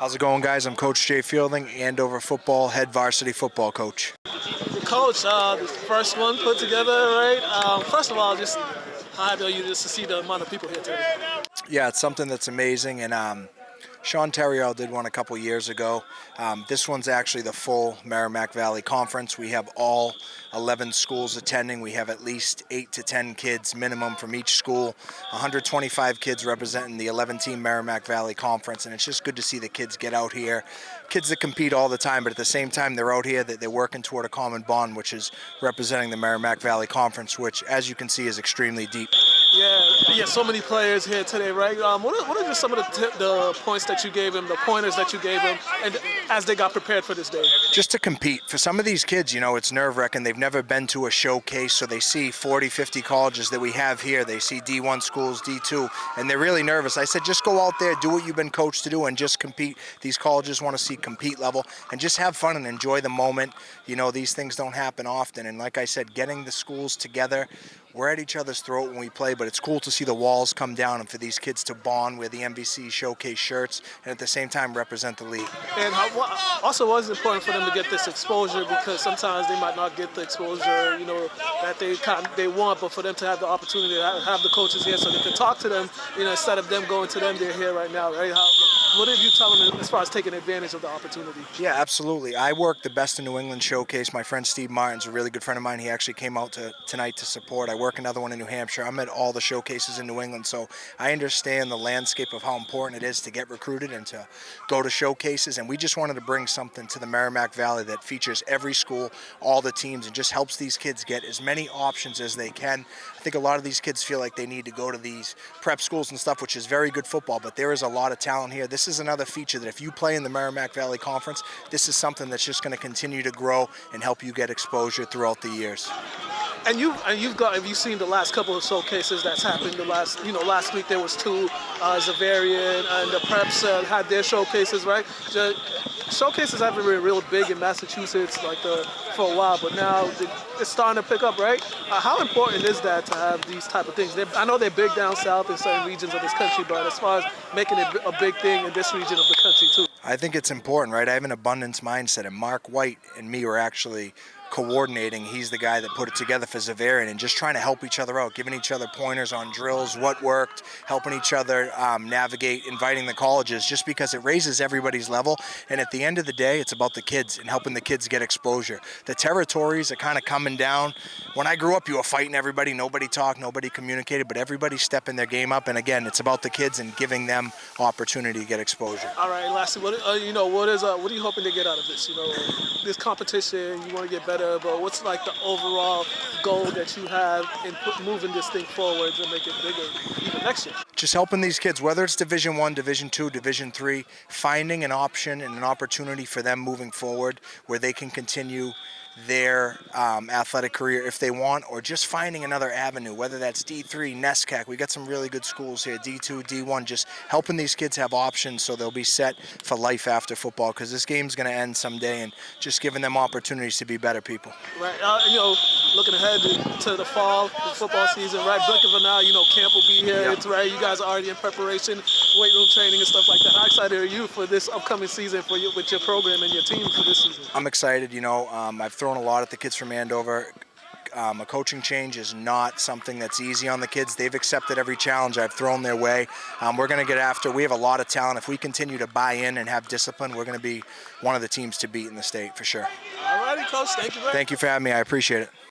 How's it going, guys? I'm Coach Jay Fielding, Andover football head varsity football coach. Coach, the first one put together, right? First of all, just how happy are you just to see the amount of people here today? Yeah, it's something that's amazing, and Sean Terriell did one a couple years ago. This one's actually the full Merrimack Valley Conference. We have all 11 schools attending. We have at least 8 to 10 kids minimum from each school, 125 kids representing the 11-team Merrimack Valley Conference, and it's just good to see the kids get out here. Kids that compete all the time, but at the same time they're out here, that they're working toward a common bond, which is representing the Merrimack Valley Conference, which, as you can see, is extremely deep. Yeah, so many players here today, right? What are just some of the points that you gave them, the pointers that you gave them, and as they got prepared for this day? Just to compete. For some of these kids, it's nerve-wracking. They've never been to a showcase, so they see 40, 50 colleges that we have here. They see D1 schools, D2, and they're really nervous. I said, just go out there, do what you've been coached to do, and just compete. These colleges want to see compete level, and just have fun and enjoy the moment. These things don't happen often, and like I said, getting the schools together, we're at each other's throat when we play, but it's cool to see the walls come down and for these kids to bond, wear the MVC showcase shirts, and at the same time represent the league. And also, was it important for them to get this exposure, because sometimes they might not get the exposure, that they want, but for them to have the opportunity to have the coaches here so they can talk to them, instead of them going to them, they're here right now, right? What did you tell them as far as taking advantage of the opportunity? Yeah, absolutely. I work the Best in New England showcase. My friend Steve Martin's a really good friend of mine. He actually came out tonight to support. I work another one in New Hampshire. I'm at all the showcases in New England, so I understand the landscape of how important it is to get recruited and to go to showcases, and we just wanted to bring something to the Merrimack Valley that features every school, all the teams, and just helps these kids get as many options as they can. I think a lot of these kids feel like they need to go to these prep schools and stuff, which is very good football, but there is a lot of talent here. This is another feature that if you play in the Merrimack Valley Conference, this is something that's just going to continue to grow and help you get exposure throughout the years. And have you seen the last couple of showcases that's happened? Last week there was 2, Zavarian and the Preps had their showcases, right? Showcases haven't been real big in Massachusetts for a while, but now it's starting to pick up, right? How important is that to have these type of things? I know they're big down south in certain regions of this country, but as far as making it a big thing in this region of the country too. I think it's important, right? I have an abundance mindset, and Mark White and me were actually coordinating. He's the guy that put it together for Zavarian, and just trying to help each other out, giving each other pointers on drills, what worked, helping each other navigate, inviting the colleges, just because it raises everybody's level. And at the end of the day, it's about the kids and helping the kids get exposure. The territories are kind of coming down. When I grew up, you were fighting everybody. Nobody talked, nobody communicated, but everybody's stepping their game up. And again, it's about the kids and giving them opportunity to get exposure. All right, lastly, what are you hoping to get out of this? This competition, you want to get better, but what's the overall goal that you have in moving this thing forward to make it bigger even next year? Just helping these kids, whether it's Division I, Division II, Division III, finding an option and an opportunity for them moving forward where they can continue their athletic career if they want, or just finding another avenue, whether that's D3, NESCAC. We got some really good schools here, D2, D1, just helping these kids have options so they'll be set for life after football, because this game's going to end someday, and just giving them opportunities to be better people. Right, looking ahead to the fall, the football season, right, blink of an eye, camp will be here, It's right, you guys are already in preparation, weight room training and stuff like that. How excited are you for this upcoming season with your program and your team for this season? I'm excited, I've thrown a lot at the kids from Andover. A coaching change is not something that's easy on the kids. They've accepted every challenge I've thrown their way. We're going to get after. We have a lot of talent. If we continue to buy in and have discipline, we're going to be one of the teams to beat in the state for sure. All righty, Coach. Thank you very much. Thank you for having me. I appreciate it.